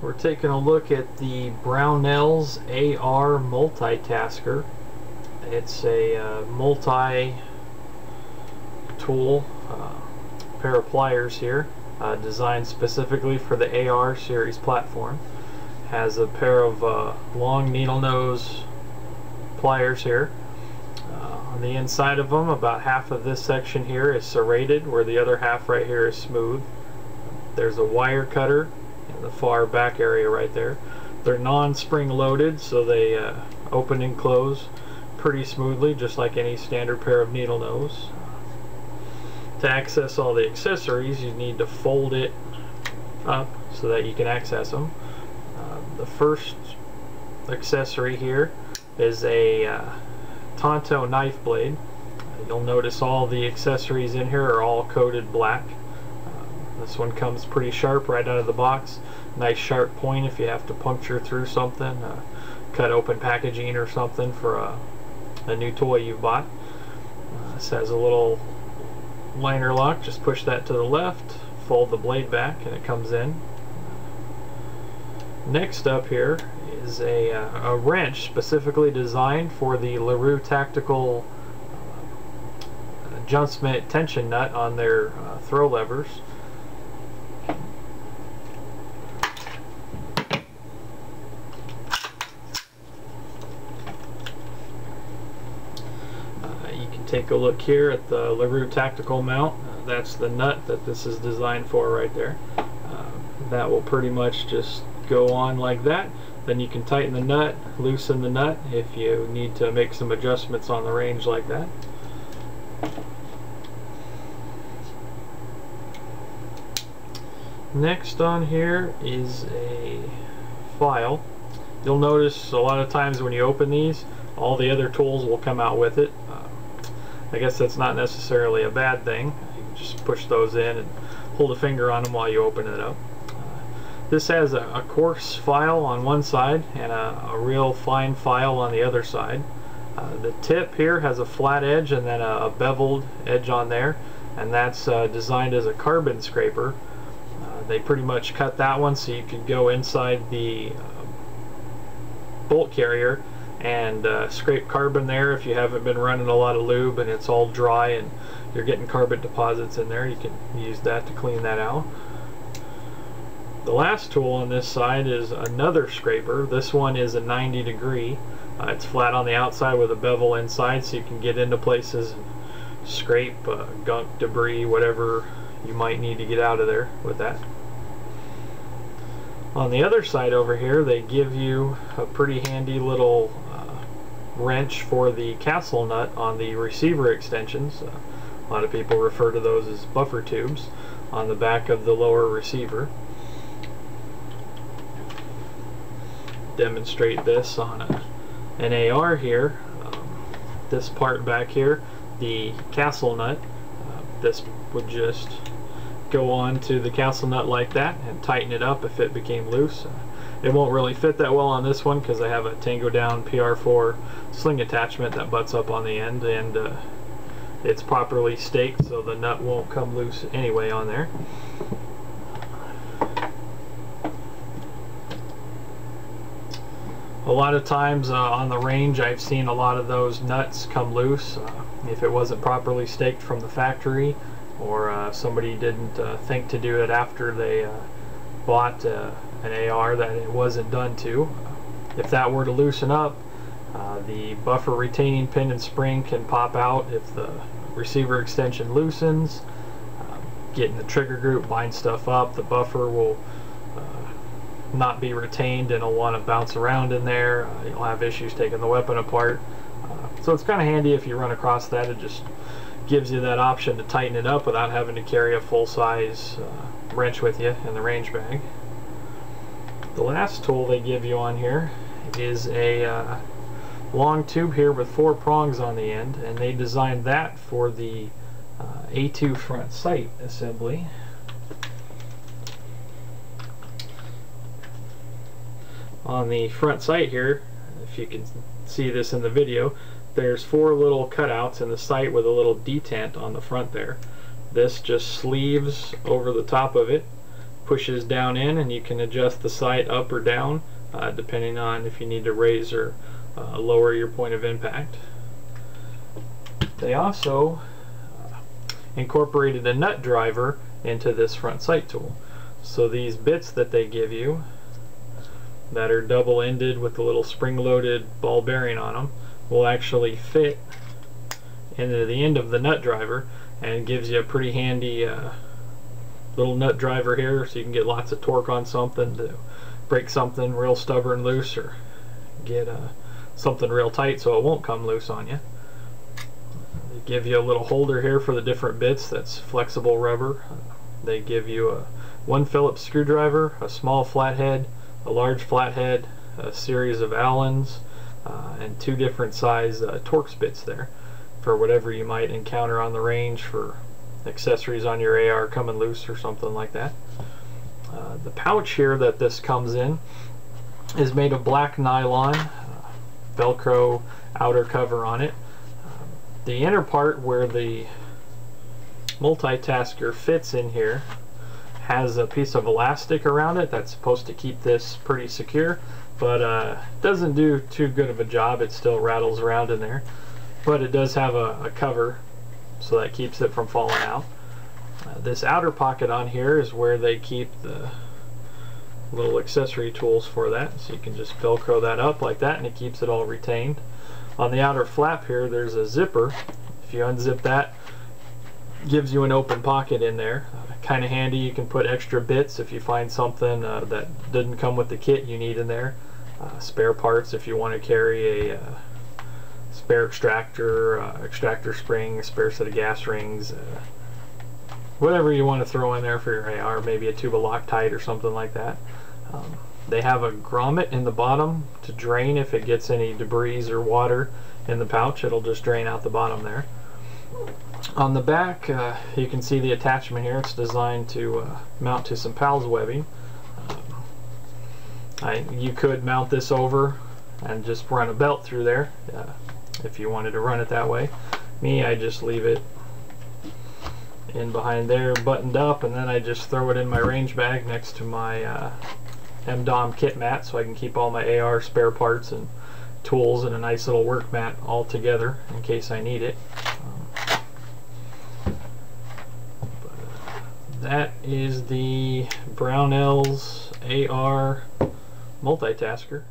We're taking a look at the Brownell's AR Multitasker. It's a multi-tool pair of pliers here, designed specifically for the AR series platform. Has a pair of long needle nose pliers here. On the inside of them, about half of this section here is serrated, where the other half right here is smooth. There's a wire cutter in the far back area right there. They're non-spring loaded, so they open and close pretty smoothly, just like any standard pair of needle nose. To access all the accessories, you need to fold it up so that you can access them. The first accessory here is a Tanto knife blade. You'll notice all the accessories in here are all coated black. This one comes pretty sharp right out of the box. Nice sharp point if you have to puncture through something, cut open packaging or something for a new toy you've bought. This has a little liner lock. Just push that to the left, fold the blade back, and it comes in. Next up here is a wrench specifically designed for the LaRue Tactical adjustment tension nut on their throw levers. You can take a look here at the LaRue Tactical mount. That's the nut that this is designed for right there. That will pretty much just go on like that. Then you can tighten the nut, loosen the nut if you need to make some adjustments on the range like that. Next on here is a file. You'll notice a lot of times when you open these, all the other tools will come out with it. I guess that's not necessarily a bad thing. You can just push those in and hold a finger on them while you open it up. This has a coarse file on one side and a real fine file on the other side. The tip here has a flat edge and then a beveled edge on there, and that's designed as a carbon scraper. They pretty much cut that one so you could go inside the bolt carrier and scrape carbon there if you haven't been running a lot of lube and it's all dry and you're getting carbon deposits in there. You can use that to clean that out. The last tool on this side is another scraper. This one is a 90 degree. It's flat on the outside with a bevel inside, so you can get into places and scrape gunk, debris, whatever you might need to get out of there with that. On the other side over here, they give you a pretty handy little wrench for the castle nut on the receiver extensions. A lot of people refer to those as buffer tubes on the back of the lower receiver. Demonstrate this on an AR here. This part back here, the castle nut, this would just go on to the castle nut like that and tighten it up if it became loose. It won't really fit that well on this one because I have a Tango Down PR4 sling attachment that butts up on the end, and it's properly staked so the nut won't come loose anyway on there. A lot of times on the range I've seen a lot of those nuts come loose if it wasn't properly staked from the factory, or somebody didn't think to do it after they bought an AR that it wasn't done to. If that were to loosen up, the buffer retaining pin and spring can pop out if the receiver extension loosens. Get in the trigger group, bind stuff up, the buffer will not be retained and it'll want to bounce around in there. You'll have issues taking the weapon apart. So it's kind of handy if you run across that. It just gives you that option to tighten it up without having to carry a full-size wrench with you in the range bag. The last tool they give you on here is a long tube here with 4 prongs on the end, and they designed that for the A2 front sight assembly. On the front sight here, if you can see this in the video, there's 4 little cutouts in the sight with a little detent on the front there. This just sleeves over the top of it. pushes down in, and you can adjust the sight up or down depending on if you need to raise or lower your point of impact. They also incorporated a nut driver into this front sight tool. So these bits that they give you that are double-ended with a little spring-loaded ball bearing on them will actually fit into the end of the nut driver, and gives you a pretty handy little nut driver here, so you can get lots of torque on something to break something real stubborn loose, or get something real tight so it won't come loose on you. They give you a little holder here for the different bits that's flexible rubber. They give you one Phillips screwdriver, a small flathead, a large flathead, a series of Allens, and two different size Torx bits there for whatever you might encounter on the range, for accessories on your AR coming loose or something like that. The pouch here that this comes in is made of black nylon, Velcro outer cover on it. The inner part where the multitasker fits in here has a piece of elastic around it that's supposed to keep this pretty secure, but doesn't do too good of a job. It still rattles around in there, but it does have a cover, so that keeps it from falling out. This outer pocket on here is where they keep the little accessory tools for that, so you can just Velcro that up like that and it keeps it all retained. On the outer flap here there's a zipper. If you unzip that, it gives you an open pocket in there. Kind of handy. You can put extra bits if you find something that didn't come with the kit you need in there. Spare parts if you want to carry a spare extractor, extractor spring, a spare set of gas rings, whatever you want to throw in there for your AR, maybe a tube of Loctite or something like that. They have a grommet in the bottom to drain if it gets any debris or water in the pouch. It'll just drain out the bottom there. On the back, you can see the attachment here. It's designed to mount to some PALS webbing. You could mount this over and just run a belt through there if you wanted to run it that way. Me, I just leave it in behind there buttoned up, and then I just throw it in my range bag next to my MDOM kit mat, so I can keep all my AR spare parts and tools in a nice little work mat all together in case I need it. That is the Brownells AR Multitasker.